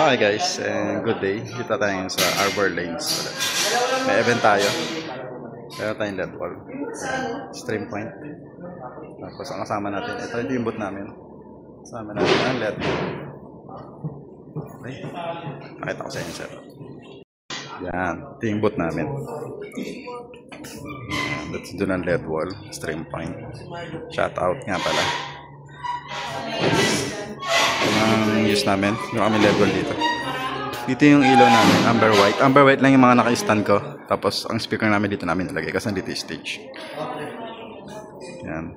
Okay guys, good day. Dito tayo sa Arbor Lanes. May event tayo. Meron tayong LED wall. Stream point. Tapos ang kasama natin, ito yung boot namin. Kasama natin ang LED wall. Okay. Pakita ko sa inyo sir. Yan, ito yung boot namin. That's doon ang LED wall. Stream point. Shout out nga pala. Ang use namin, yung kami LED wall dito. Dito yung ilaw namin, amber white. Amber white lang yung mga naka-stand ko. Tapos ang speaker namin dito namin nilagay kasi nandito yung stage. Yan.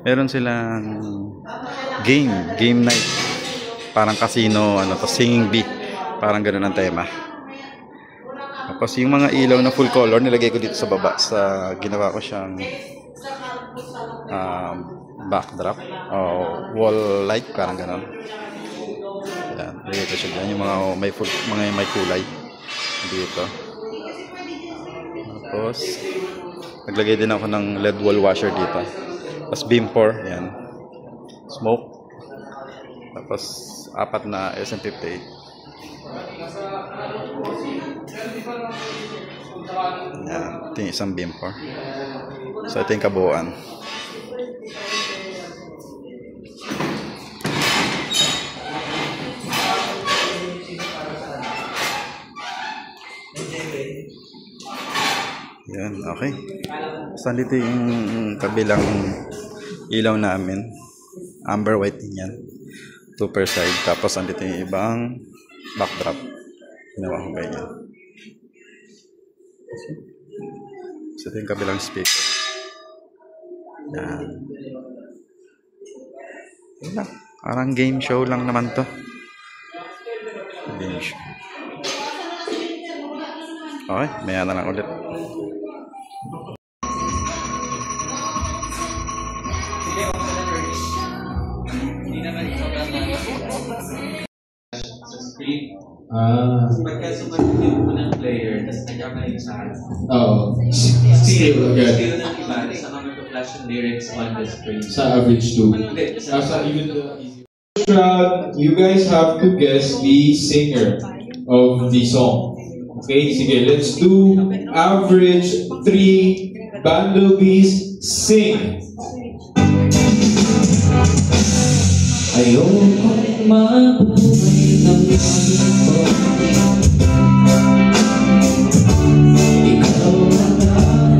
Meron silang game night. Parang casino, to singing bee. Parang ganoon ang tema. Tapos yung mga ilaw na full color nilagay ko dito sa baba sa ginawa ko siyang backdrop o wall light, parang gano'n. Yan, dito siya dyan, yung mga may kulay dito. Tapos naglagay din ako ng LED wall washer dito. Tapos beam pour, yan, smoke. Tapos 4 na SM58. Yan, ito yung isang beam pour. So ito yung kabuuan. Yan, okay. Saan dito yung kabilang ilaw namin? Amber white din yan. 2 per side. Tapos andito yung ibang backdrop. Ginawa ko ganyan. So ito yung kabilang speaker. Yan. Wala. Parang game show lang naman to. Game show. Okay, maya na lang ulit. Pagkasumalit mo ng player, tapos nandiyan na yung sa akin. Oo. Still agad. Still ng iba, sa kami to flash yung lyrics on the screen. Sa average 2. Sa even the easy. You guys have to guess the singer of the song. Okay, sige, let's do average 3 Bumblebees sing. Ayokong mabuhay ng pagod ko. Ikaw ang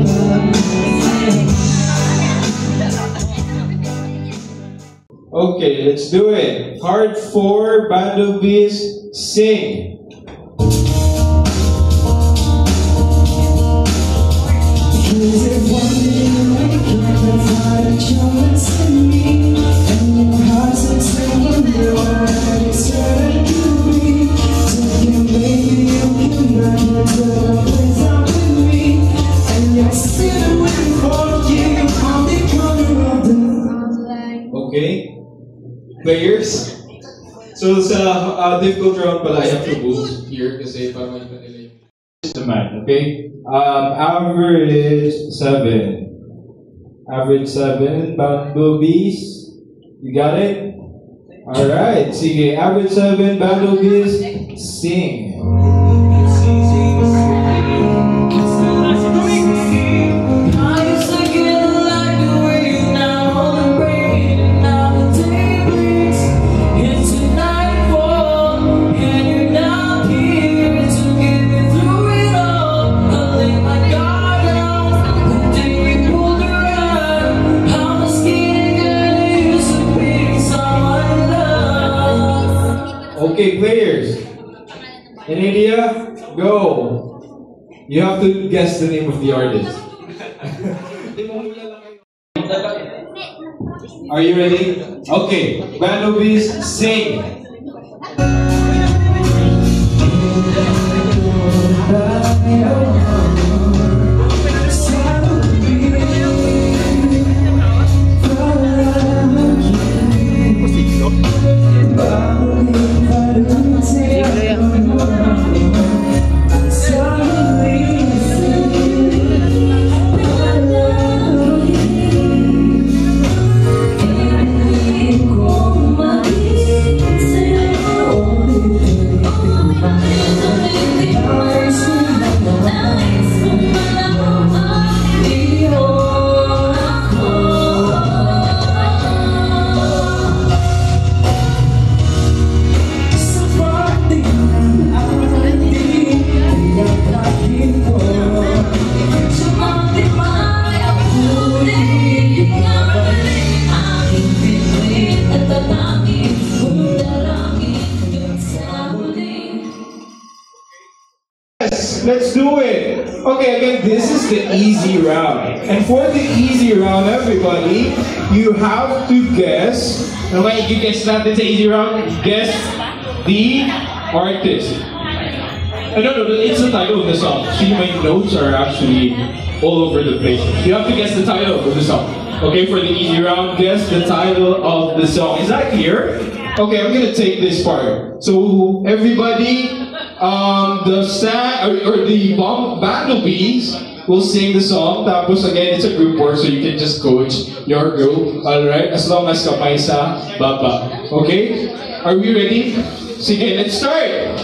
Okay, let's do it. Part 4 Bumblebees sing. Okay, players. So sa difficult round pala, I have to move here kasi para makita nila yung system. Okay, average 7. Average 7 Bumblebees. You got it? All right. Sige, average 7 Bumblebees sing. Okay, players. In India, go. You have to guess the name of the artist. Are you ready? Okay, Bumblebees sing. Okay, again, this is the easy round. And for the easy round, everybody, you have to guess. Okay, you guess natin sa easy round. Guess the artist. No, it's the title of the song. See, my notes are actually all over the place. You have to guess the title of the song. Okay, for the easy round, guess the title of the song. Is that clear? Okay, I'm gonna take this part. So everybody, the Bumblebees will sing the song. Tapos again, it's a group work, so you can just coach your group. Alright, as long as kamay sa baba. Okay? Are we ready? Sige, let's start.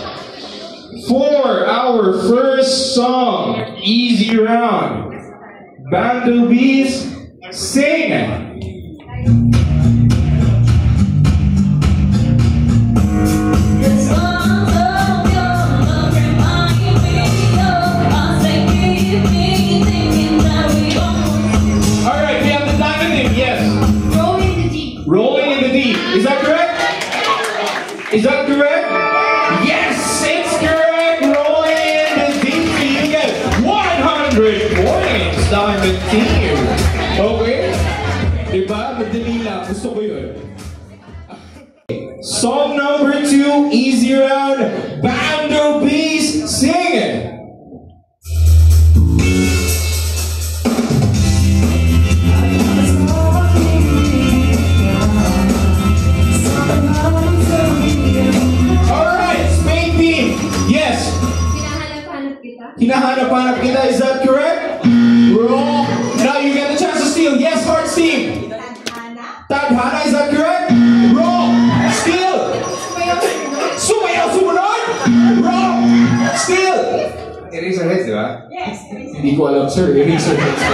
For our first song, easy round. Bumblebees, sing. Is that correct? Is that correct? Yes, it's correct. Rolling in the deep. So you get 100 points, Diamond Team. Okay? Diba? Madali lang. Gusto ko yun. Song number 2, easy round. Bumblebees, sing it. Hinahanap kita, is that correct? Wrong. Now you get the chance to steal. Yes, Hearts team. Tadhana, is that correct? Wrong. Steal. Sumayaw sumunod. Wrong. Steal. Eraserheads, di ba? Yes. Hindi ko alam, sir. Eraserheads.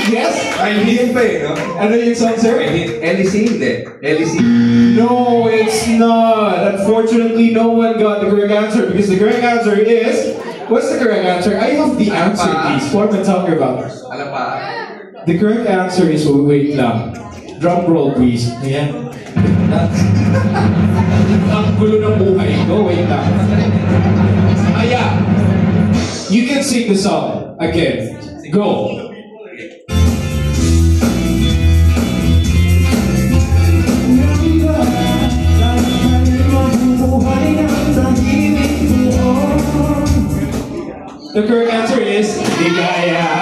Yes? Ay, hindi pa eh, no? Ano yung song, sir? LEC, hindi. LEC. No, it's not. Unfortunately, no one got the correct answer because the correct answer is... What's the correct answer? I have the answer, please. What am I talking about? Alam pa. The correct answer is... Wait lang. Drum roll, please. Ayan. Ang gulo ng buhay ko. Wait lang. Yeah. You can sing the song. Again. Go. The correct answer is Ligaya.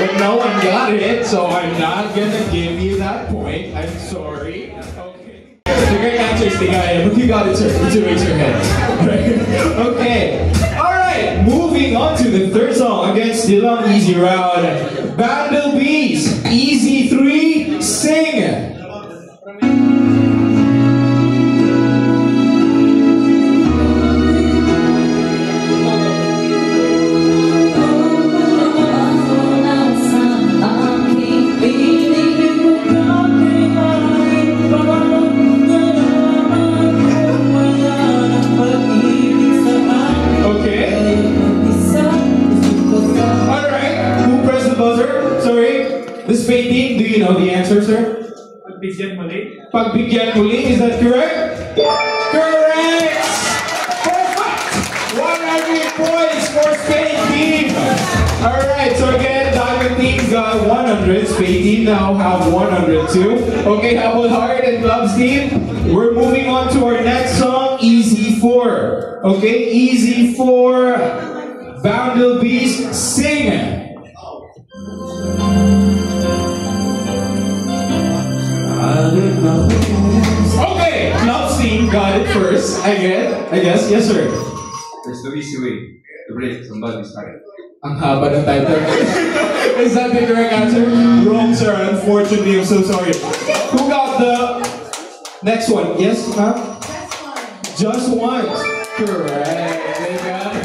But no one got it, so I'm not gonna give you that point. I'm sorry. Okay. The correct answer is Ligaya, but you got it, sir. It's Eraserheads. Okay. Alright, moving on to the third song. Again, still on easy round. Bumblebees, easy 3, sing. The Spade team, do you know the answer, sir? Pagbigyan muli. Pagbigyan muli, is that correct? Correct! Perfect! 100 points for Spade team! Alright, so again, Diamond team got 100. Spade team now have 102. Okay, how about Heart and Gloves team? We're moving on to our next song, Easy 4. Okay, Easy 4. Bumblebees, sing! Okay, Gloves team got it first. I guess. Yes, sir. There's no easy way to break somebody's heart. Ang haba ng title. Is that the correct answer? Wrong, sir. Unfortunately, I'm so sorry. Who got the next one? Yes, huh? Just once. Correct. They got it.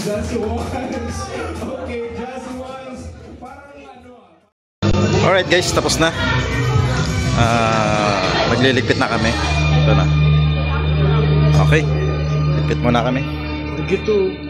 Just once. Okay, just once. Alright guys, tapos na. Magliligpit na kami. Ito na. Okay. Ligpit muna kami. Nagito.